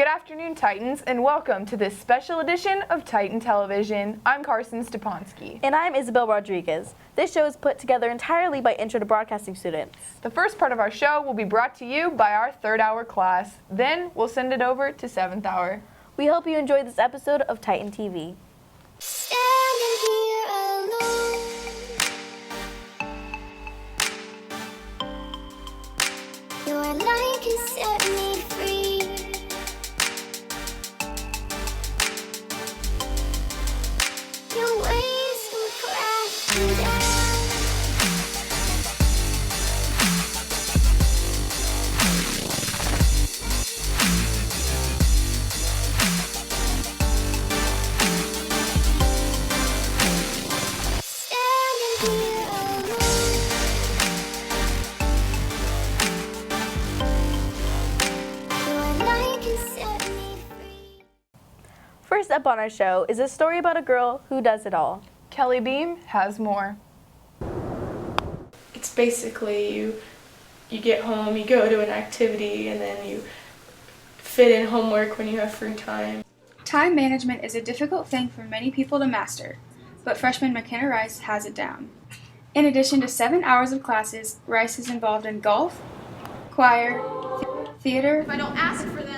Good afternoon, Titans, and welcome to this special edition of Titan Television. I'm Carson Stepanski. And I'm Isabel Rodriguez. This show is put together entirely by Intro to Broadcasting students. The first part of our show will be brought to you by our third hour class. Then we'll send it over to 7th hour. We hope you enjoyed this episode of Titan TV. Standing here alone, your light can set me free. Your waves will crash me down. First up on our show is a story about a girl who does it all. Kelly Beam has more. It's basically you get home, you go to an activity, and then you fit in homework when you have free time. Time management is a difficult thing for many people to master, but freshman McKenna Rice has it down. In addition to 7 hours of classes, Rice is involved in golf, choir, theater,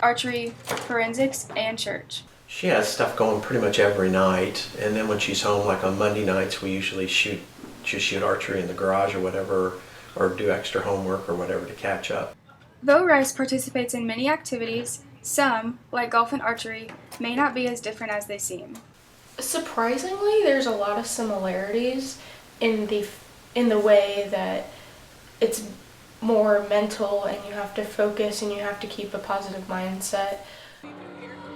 archery, forensics, and church. She has stuff going pretty much every night, and then when she's home, like on Monday nights, we usually shoot archery in the garage or whatever, or do extra homework or whatever to catch up. Though Rice participates in many activities, some, like golf and archery, may not be as different as they seem. Surprisingly, there's a lot of similarities in the way that it's more mental and you have to focus and you have to keep a positive mindset.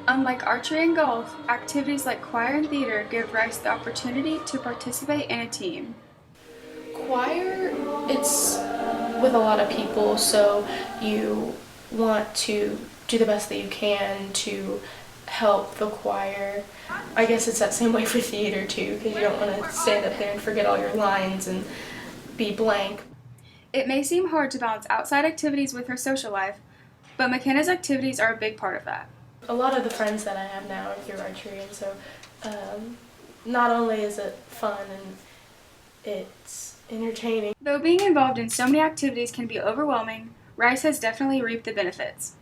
Unlike archery and golf, activities like choir and theater give Rice the opportunity to participate in a team. Choir, it's with a lot of people, so you want to do the best that you can to help the choir. I guess it's that same way for theater too, because you don't want to stand up there and forget all your lines and be blank. It may seem hard to balance outside activities with her social life, but McKenna's activities are a big part of that. A lot of the friends that I have now are through archery, and so not only is it fun and it's entertaining. Though being involved in so many activities can be overwhelming, Rice has definitely reaped the benefits.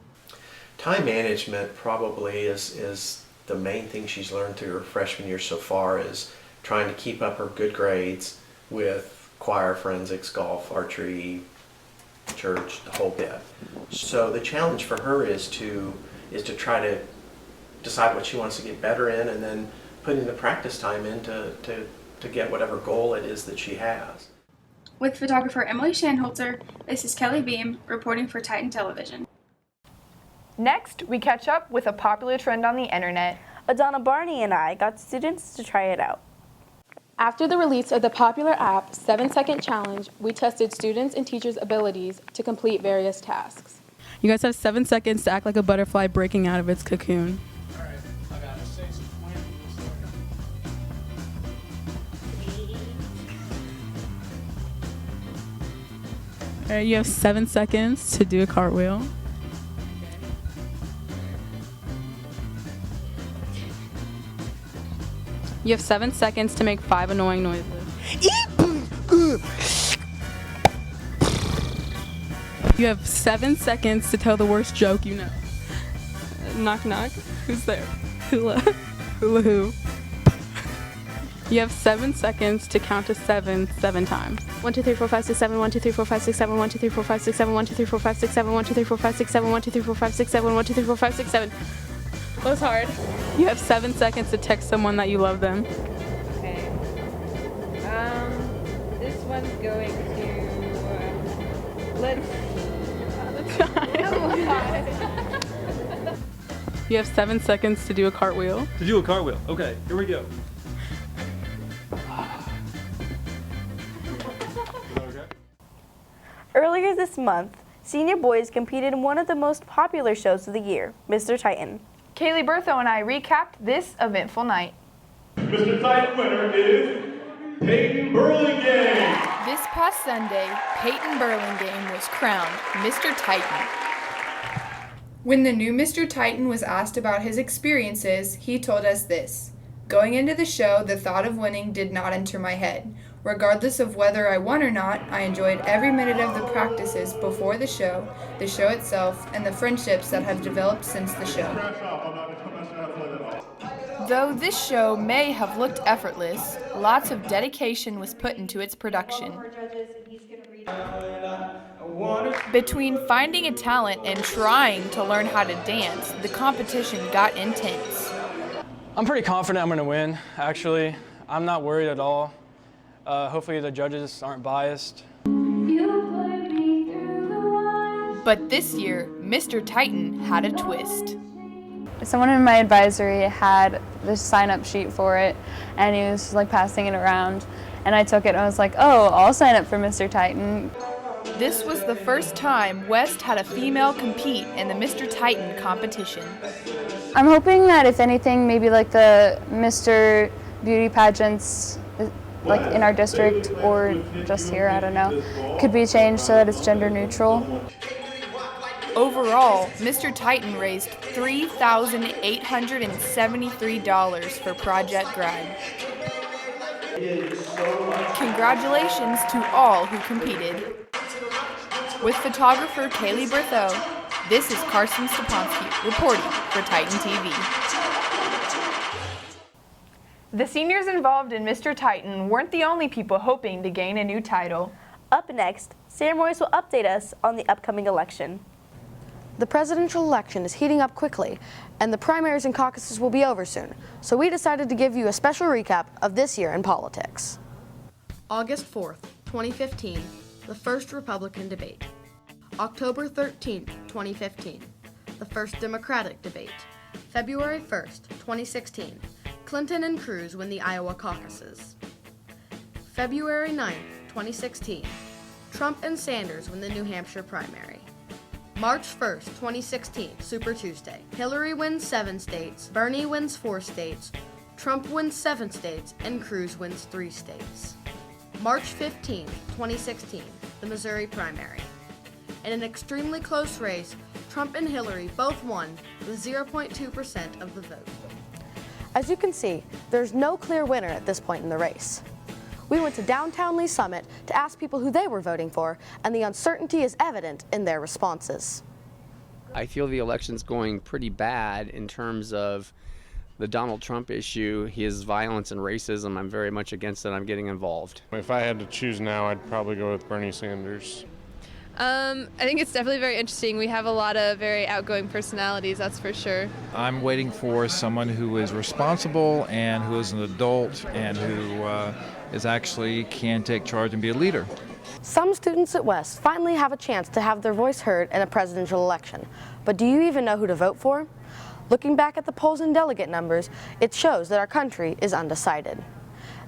Time management probably is the main thing she's learned through her freshman year so far, is trying to keep up her good grades with choir, forensics, golf, archery, church, the whole bit. So the challenge for her is to try to decide what she wants to get better in, and then putting the practice time in to get whatever goal it is that she has. With photographer Emily Shanholzer, this is Kelly Beam reporting for Titan Television. Next, we catch up with a popular trend on the internet. Adana Barney and I got students to try it out. After the release of the popular app 7-Second Challenge, we tested students' and teachers' abilities to complete various tasks. You guys have 7 seconds to act like a butterfly breaking out of its cocoon. All right, I got to say some All right, you have 7 seconds to do a cartwheel. You have 7 seconds to make 5 annoying noises. You have 7 seconds to tell the worst joke you know. Knock knock. Who's there? Hula. Hula hoo. You have 7 seconds to count to 7 times. 1, 2, 3, 4, 5, 6, 7, 1, 2, 3, 4, 5, 6, 7, 1, 2, 3, 4, 5, 6, 7, 1, 2, 3, 4, 5, 6, 7, 1, 2, 3, 4, 5, 6, 7, 1, 2, 3, 4, 5, 6, 7, 1, 2, 3, 4, 5, 6, 7. That was hard. You have 7 seconds to text someone that you love them. Okay. This one's going to, let's You have 7 seconds to do a cartwheel. To do a cartwheel. Okay, here we go. Earlier this month, senior boys competed in one of the most popular shows of the year, Mr. Titan. Kaylee Bertho and I recapped this eventful night. Mr. Titan winner is Peyton Burlingame. This past Sunday, Peyton Burlingame was crowned Mr. Titan. When the new Mr. Titan was asked about his experiences, he told us this. Going into the show, the thought of winning did not enter my head. Regardless of whether I won or not, I enjoyed every minute of the practices before the show itself, and the friendships that have developed since the show. Though this show may have looked effortless, lots of dedication was put into its production. Between finding a talent and trying to learn how to dance, the competition got intense. I'm pretty confident I'm going to win, actually. I'm not worried at all. Hopefully the judges aren't biased. But this year, Mr. Titan had a twist. Someone in my advisory had this sign-up sheet for it, and he was like passing it around, and I took it and I was like, oh, I'll sign up for Mr. Titan. This was the first time West had a female compete in the Mr. Titan competition. I'm hoping that if anything, maybe like the Mr. Beauty pageants like in our district or just here, I don't know, could be changed so that it's gender neutral. Overall, Mr. Titan raised $3,873 for Project Grad. Congratulations to all who competed. With photographer Kaylee Berthaud, this is Carson Steponsky reporting for Titan TV. The seniors involved in Mr. Titan weren't the only people hoping to gain a new title. Up next, Sam Royce will update us on the upcoming election. The presidential election is heating up quickly, and the primaries and caucuses will be over soon, so we decided to give you a special recap of this year in politics. August 4th, 2015, the first Republican debate. October 13th, 2015, the first Democratic debate. February 1st, 2016, Clinton and Cruz win the Iowa caucuses. February 9th, 2016, Trump and Sanders win the New Hampshire primary. March 1st, 2016, Super Tuesday. Hillary wins 7 states, Bernie wins 4 states, Trump wins 7 states, and Cruz wins 3 states. March 15th, 2016, the Missouri primary. In an extremely close race, Trump and Hillary both won with 0.2% of the vote. As you can see, there's no clear winner at this point in the race. We went to downtown Lee Summit to ask people who they were voting for, and the uncertainty is evident in their responses. I feel the election's going pretty bad in terms of the Donald Trump issue, his violence and racism. I'm very much against it. I'm getting involved. If I had to choose now, I'd probably go with Bernie Sanders. I think it's definitely very interesting. We have a lot of very outgoing personalities, that's for sure. I'm waiting for someone who is responsible and who is an adult and who is actually can take charge and be a leader. Some students at West finally have a chance to have their voice heard in a presidential election. But do you even know who to vote for? Looking back at the polls and delegate numbers, it shows that our country is undecided.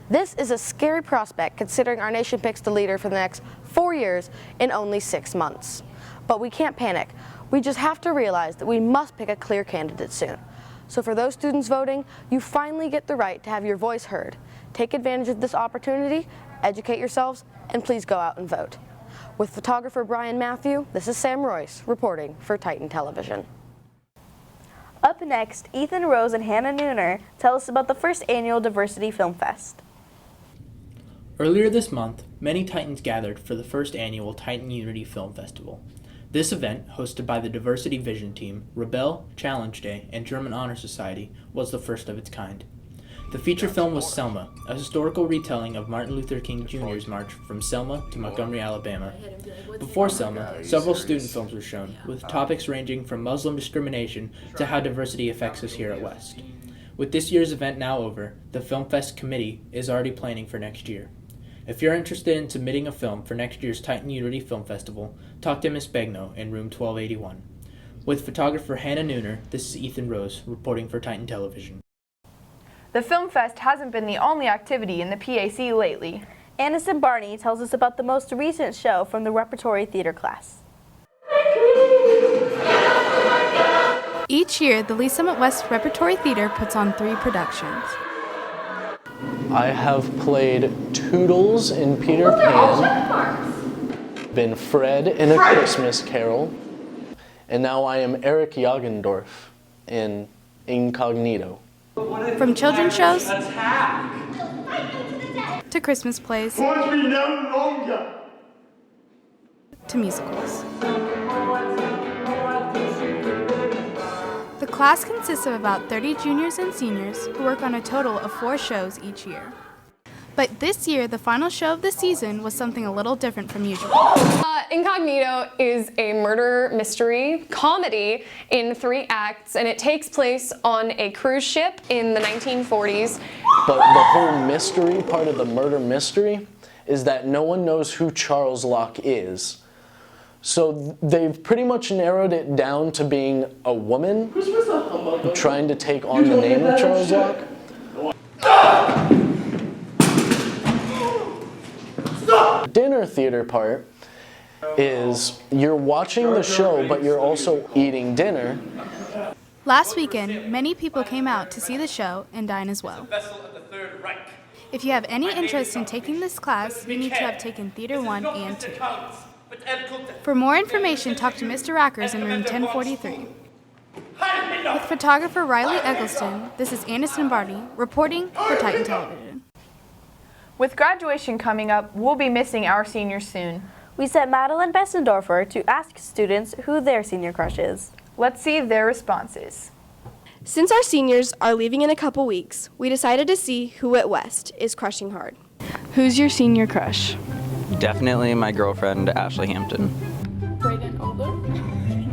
This is a scary prospect considering our nation picks the leader for the next 4 years in only 6 months. But we can't panic. We just have to realize that we must pick a clear candidate soon. So for those students voting, you finally get the right to have your voice heard. Take advantage of this opportunity, educate yourselves, and please go out and vote. With photographer Brian Matthew, this is Sam Royce reporting for Titan Television. Up next, Ethan Rose and Hannah Nooner tell us about the first annual Diversity Film Fest. Earlier this month, many Titans gathered for the first annual Titan Unity Film Festival. This event, hosted by the Diversity Vision Team, Rebel, Challenge Day, and German Honor Society, was the first of its kind. The feature film was Selma, a historical retelling of Martin Luther King Jr.'s march from Selma to Montgomery, Alabama. Before Selma, several student films were shown, with topics ranging from Muslim discrimination to how diversity affects us here at West. With this year's event now over, the Film Fest committee is already planning for next year. If you're interested in submitting a film for next year's Titan Unity Film Festival, talk to Ms. Begno in room 1281. With photographer Hannah Nooner, this is Ethan Rose reporting for Titan Television. The Film Fest hasn't been the only activity in the PAC lately. Aniston Barney tells us about the most recent show from the repertory theater class. Each year, the Lee Summit West Repertory Theater puts on 3 productions. I have played Toodles in Peter Pan, been Fred in A Christmas Carol, And now I am Eric Jagendorf in Incognito. From children's shows to Christmas plays to musicals. The class consists of about 30 juniors and seniors who work on a total of 4 shows each year. But this year, the final show of the season was something a little different from usual. Incognito is a murder mystery comedy in 3 acts, and it takes place on a cruise ship in the 1940s. But the whole mystery part of the murder mystery is that no one knows who Charles Locke is. So they've pretty much narrowed it down to being a woman trying to take on the name of Charles Locke. The dinner theater part is you're watching the show, but you're also eating dinner. Last weekend, many people came out to see the show and dine as well. If you have any interest in taking this class, you need to have taken Theater 1 and 2. For more information, talk to Mr. Rackers in room 1043. With photographer Riley Eggleston, this is Anderson Barty reporting for Titan Television. With graduation coming up, we'll be missing our seniors soon. We sent Madeline Bessendorfer to ask students who their senior crush is. Let's see their responses. Since our seniors are leaving in a couple weeks, we decided to see who at West is crushing hard. Who's your senior crush? Definitely my girlfriend, Ashley Hampton. Brayden Older.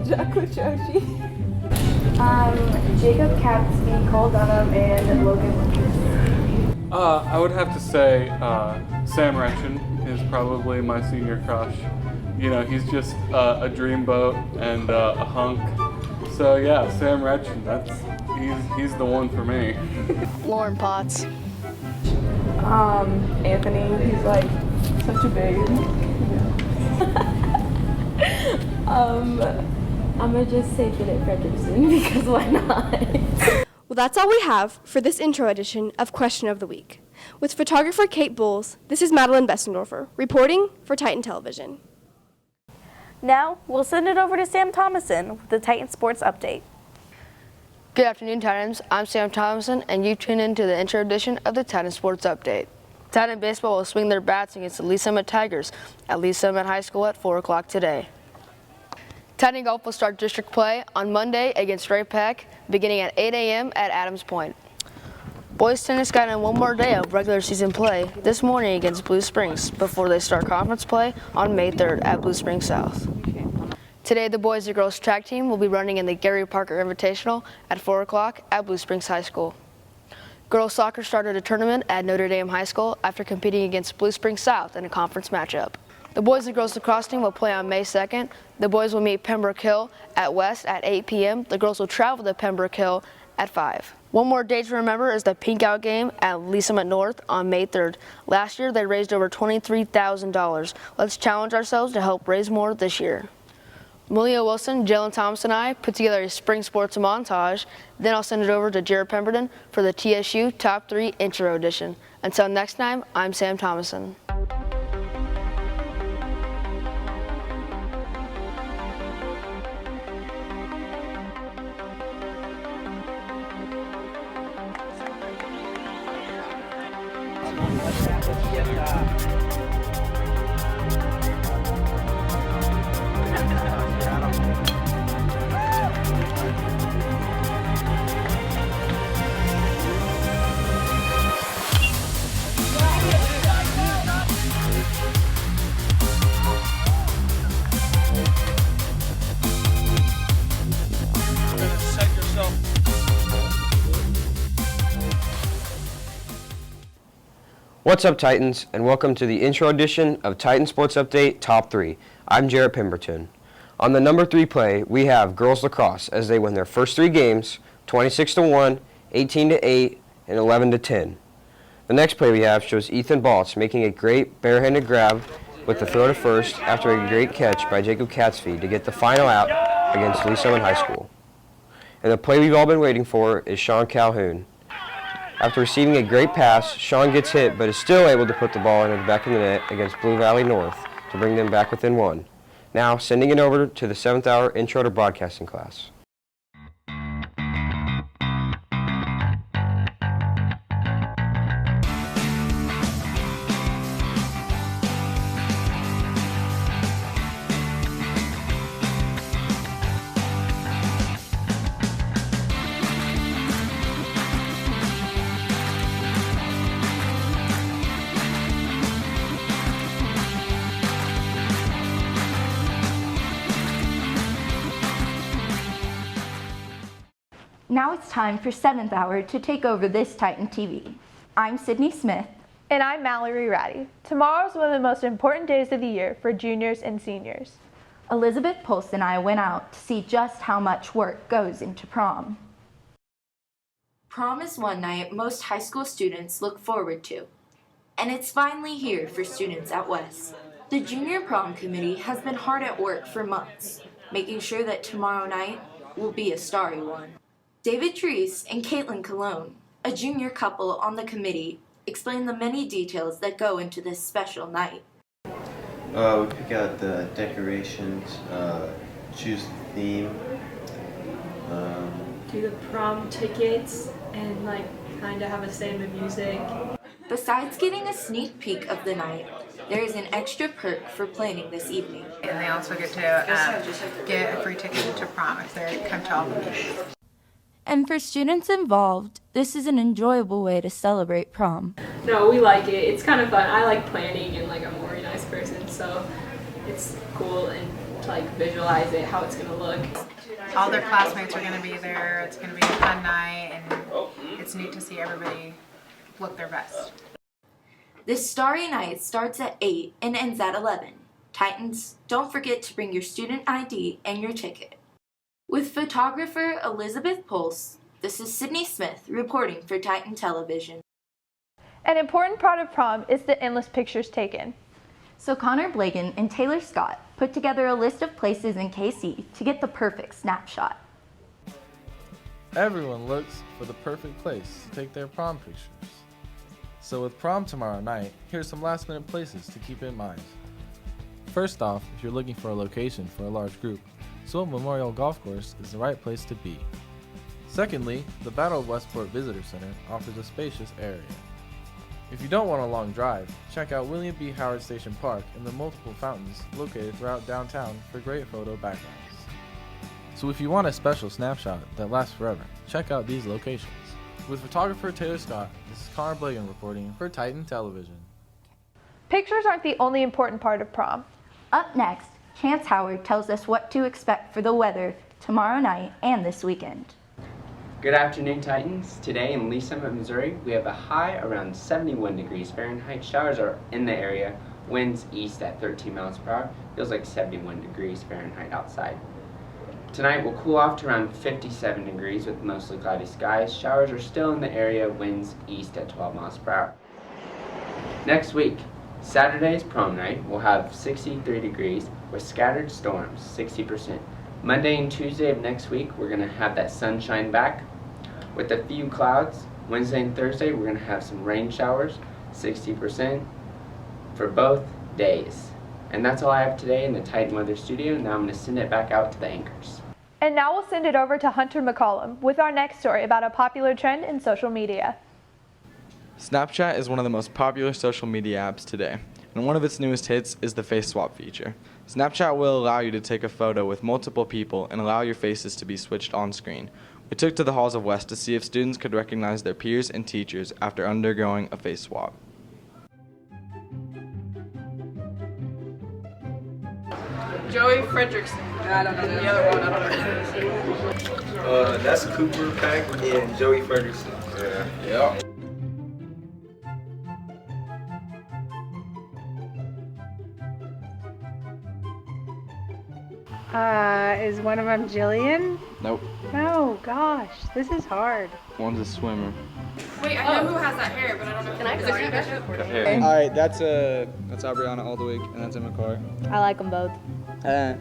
Jack Joshi. Jacob Catsby, Cole Dunham, and Logan Winters. I would have to say Sam Retchen is probably my senior crush. You know, he's just a dreamboat and a hunk. So yeah, Sam Retchen, he's the one for me. Lauren Potts. Anthony, he's like such a babe. I'm gonna just say Philip Fredrickson because why not? Well, that's all we have for this intro edition of Question of the Week. With photographer Kate Bowles, this is Madeline Bessendorfer, reporting for Titan Television. Now, we'll send it over to Sam Thomason with the Titan Sports Update. Good afternoon, Titans. I'm Sam Thomason, and you tune in to the intro edition of the Titan Sports Update. Titan Baseball will swing their bats against the Lee Summit Tigers at Lee Summit High School at 4 o'clock today. Titan Golf will start district play on Monday against Ray Peck, beginning at 8 a.m. at Adams Point. Boys tennis got in one more day of regular season play this morning against Blue Springs before they start conference play on May 3rd at Blue Springs South. Today, the boys and girls track team will be running in the Gary Parker Invitational at 4 o'clock at Blue Springs High School. Girls soccer started a tournament at Notre Dame High School after competing against Blue Springs South in a conference matchup. The boys and girls lacrosse team will play on May 2nd. The boys will meet Pembroke Hill at West at 8 p.m. The girls will travel to Pembroke Hill at 5. One more date to remember is the Pink Out game at Lee Summit North on May 3rd. Last year, they raised over $23,000. Let's challenge ourselves to help raise more this year. Malia Wilson, Jalen Thomas, and I put together a spring sports montage. Then I'll send it over to Jared Pemberton for the TSU Top 3 Intro Edition. Until next time, I'm Sam Thomason. What's up, Titans, and welcome to the intro edition of Titan Sports Update Top 3. I'm Jared Pemberton. On the number 3 play, we have girls lacrosse as they win their first 3 games, 26-1, 18-8, and 11-10. The next play we have shows Ethan Baltz making a great barehanded grab with the throw to first after a great catch by Jacob Catsby to get the final out against Lee Summit High School. And the play we've all been waiting for is Sean Calhoun. After receiving a great pass, Sean gets hit but is still able to put the ball into the back of the net against Blue Valley North to bring them back within 1. Now, sending it over to the 7th hour Intro to Broadcasting class. Now it's time for 7th hour to take over this Titan TV. I'm Sydney Smith. And I'm Mallory Ratty. Tomorrow's one of the most important days of the year for juniors and seniors. Elizabeth Pulse and I went out to see just how much work goes into prom. Prom is one night most high school students look forward to. And it's finally here for students at West. The Junior Prom Committee has been hard at work for months, making sure that tomorrow night will be a starry one. David Treese and Caitlin Colon, a junior couple on the committee, explain the many details that go into this special night. We pick out the decorations, choose the theme. Do the prom tickets and kind of have a say in the music. Besides getting a sneak peek of the night, there is an extra perk for planning this evening. And they also get to get a free ticket to prom if they come to all the meetings. And for students involved, this is an enjoyable way to celebrate prom. No, we like it. It's kind of fun. I like planning and I'm a organized person, so it's cool and to visualize it, how it's going to look. All their classmates are going to be there. It's going to be a fun night, and it's neat to see everybody look their best. This starry night starts at 8 and ends at 11. Titans, don't forget to bring your student ID and your ticket. With photographer Elizabeth Pulse, this is Sydney Smith reporting for Titan Television. An important part of prom is the endless pictures taken. So Connor Blagan and Taylor Scott put together a list of places in KC to get the perfect snapshot. Everyone looks for the perfect place to take their prom pictures. So with prom tomorrow night, here's some last minute places to keep in mind. First off, if you're looking for a location for a large group, Sewell Memorial Golf Course is the right place to be. Secondly, the Battle of Westport Visitor Center offers a spacious area. If you don't want a long drive, check out William B. Howard Station Park and the multiple fountains located throughout downtown for great photo backgrounds. So if you want a special snapshot that lasts forever, check out these locations. With photographer Taylor Scott, this is Connor Blagan reporting for Titan Television. Pictures aren't the only important part of prom. Up next, Chance Howard tells us what to expect for the weather tomorrow night and this weekend. Good afternoon, Titans. Today in Lee Summit, Missouri, we have a high around 71 degrees Fahrenheit. Showers are in the area. Winds east at 13 miles per hour. Feels like 71 degrees Fahrenheit outside. Tonight will cool off to around 57 degrees with mostly cloudy skies. Showers are still in the area. Winds east at 12 miles per hour. Next week, Saturday's prom night will have 63 degrees with scattered storms, 60%. Monday and Tuesday of next week, we're going to have that sunshine back with a few clouds. Wednesday and Thursday, we're going to have some rain showers, 60% for both days. And that's all I have today in the Titan Weather Studio. Now I'm going to send it back out to the anchors. And now we'll send it over to Hunter McCollum with our next story about a popular trend in social media. Snapchat is one of the most popular social media apps today, and one of its newest hits is the face swap feature. Snapchat will allow you to take a photo with multiple people and allow your faces to be switched on screen. We took to the halls of West to see if students could recognize their peers and teachers after undergoing a face swap. Joey Frederickson. I don't know the other one. I don't know. That's Cooper Pack and Joey Frederickson. Yeah. Is one of them Jillian? Nope. No, gosh, this is hard. One's a swimmer. Wait, I know who has that hair, but I don't know. Can I go? All right, that's Aubriana Aldwig, and that's Emma Carr. I like them both. I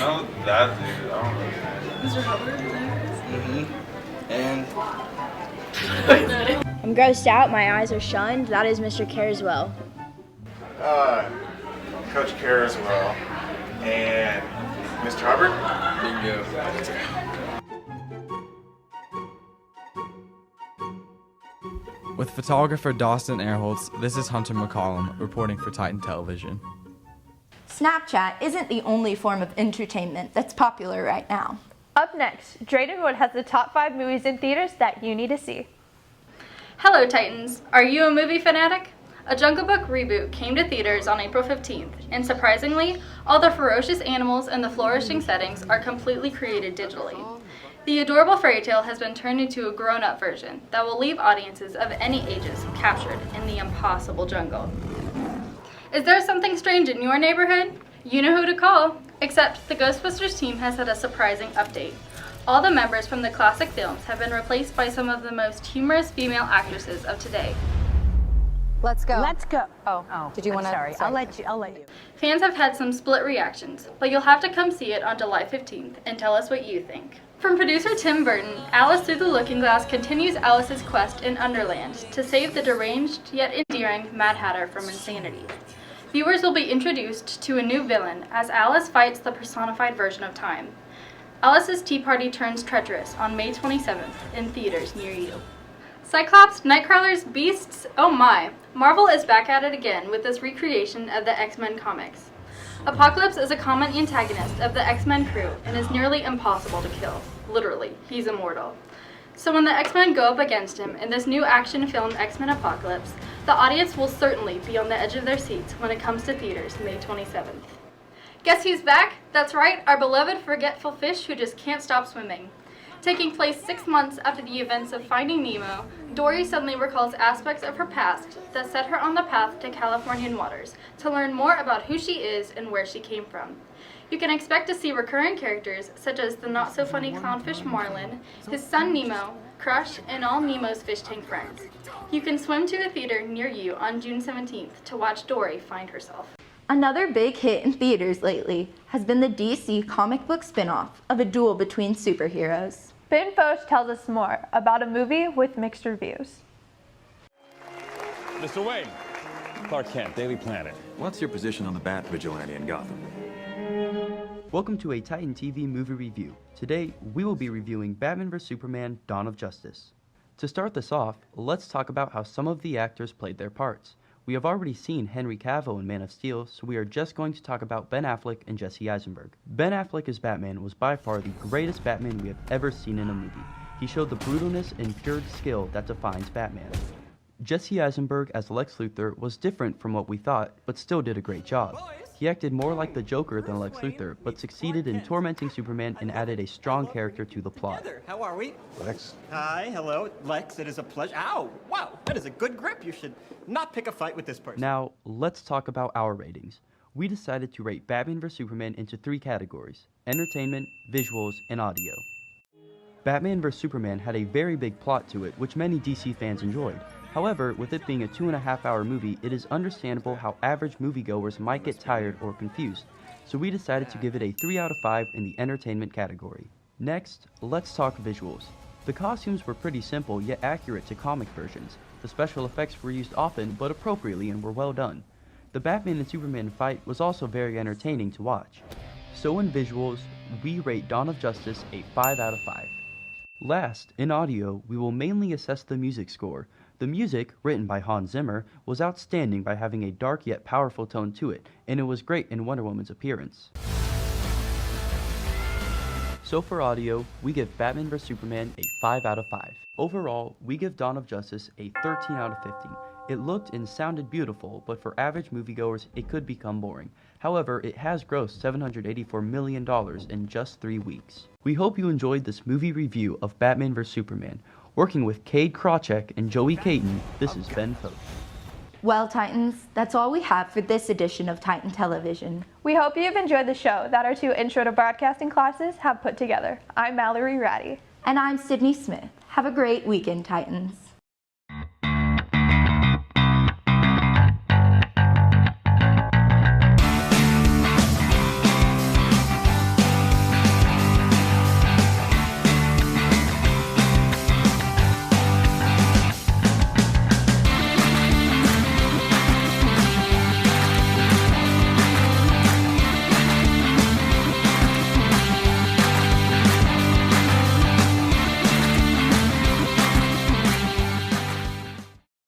know that dude. I don't know. Mr. Hubbard? And I'm grossed out, my eyes are shunned. That is Mr. Careswell. Coach Careswell and Mr. Hubbard. Bingo. With photographer Dawson Airholtz, this is Hunter McCollum reporting for Titan Television. Snapchat isn't the only form of entertainment that's popular right now. Up next, Drayden Wood has the top 5 movies in theaters that you need to see. Hello Titans, are you a movie fanatic? A Jungle Book reboot came to theaters on April 15th, and surprisingly, all the ferocious animals and the flourishing settings are completely created digitally. The adorable fairy tale has been turned into a grown-up version that will leave audiences of any ages captured in the impossible jungle. Is there something strange in your neighborhood? You know who to call, except the Ghostbusters team has had a surprising update. All the members from the classic films have been replaced by some of the most humorous female actresses of today. Let's go. Let's go. Oh. Did you want to? Sorry. I'll let you. Fans have had some split reactions, but you'll have to come see it on July 15th and tell us what you think. From producer Tim Burton, Alice Through the Looking Glass continues Alice's quest in Underland to save the deranged yet endearing Mad Hatter from insanity. Viewers will be introduced to a new villain as Alice fights the personified version of time. Alice's Tea Party turns treacherous on May 27th in theaters near you. Cyclops, Nightcrawlers, Beasts, oh my! Marvel is back at it again with this recreation of the X-Men comics. Apocalypse is a common antagonist of the X-Men crew and is nearly impossible to kill. Literally, he's immortal. So when the X-Men go up against him in this new action film X-Men Apocalypse, the audience will certainly be on the edge of their seats when it comes to theaters May 27th. Guess who's back? That's right, our beloved forgetful fish who just can't stop swimming. Taking place 6 months after the events of Finding Nemo, Dory suddenly recalls aspects of her past that set her on the path to Californian waters to learn more about who she is and where she came from. You can expect to see recurring characters such as the not-so-funny clownfish Marlin, his son Nemo, Crush, and all Nemo's fish tank friends. You can swim to a theater near you on June 17th to watch Dory find herself. Another big hit in theaters lately has been the DC comic book spin-off of a duel between superheroes. Ben Foch tells us more about a movie with mixed reviews. Mr. Wayne, Clark Kent, Daily Planet. What's your position on the Bat Vigilante in Gotham? Welcome to a Titan TV movie review. Today, we will be reviewing Batman vs Superman: Dawn of Justice. To start this off, let's talk about how some of the actors played their parts. We have already seen Henry Cavill in Man of Steel, so we are just going to talk about Ben Affleck and Jesse Eisenberg. Ben Affleck as Batman was by far the greatest Batman we have ever seen in a movie. He showed the brutalness and pure skill that defines Batman. Jesse Eisenberg as Lex Luthor was different from what we thought, but still did a great job. He acted more like the Joker than Lex Luthor, but succeeded in tormenting Superman and added a strong character to the plot. How are we? Lex. Hi, hello, Lex. It is a pleasure. Ow! Wow, that is a good grip. You should not pick a fight with this person. Now, let's talk about our ratings. We decided to rate Batman vs Superman into 3 categories: entertainment, visuals, and audio. Batman vs Superman had a very big plot to it, which many DC fans enjoyed. However, with it being a 2.5-hour movie, it is understandable how average moviegoers might get tired or confused, so we decided to give it a 3 out of 5 in the entertainment category. Next, let's talk visuals. The costumes were pretty simple yet accurate to comic versions. The special effects were used often but appropriately and were well done. The Batman and Superman fight was also very entertaining to watch. So in visuals, we rate Dawn of Justice a 5 out of 5. Last, in audio, we will mainly assess the music score. The music, written by Hans Zimmer, was outstanding by having a dark yet powerful tone to it, and it was great in Wonder Woman's appearance. So for audio, we give Batman vs Superman a 5 out of 5. Overall, we give Dawn of Justice a 13 out of 15. It looked and sounded beautiful, but for average moviegoers, it could become boring. However, it has grossed $784 million in just 3 weeks. We hope you enjoyed this movie review of Batman vs Superman. Working with Cade Krawcheck and Joey Caton, this is Ben Foch. Well, Titans, that's all we have for this edition of Titan Television. We hope you've enjoyed the show that our 2 Intro to Broadcasting classes have put together. I'm Mallory Ratty. And I'm Sydney Smith. Have a great weekend, Titans.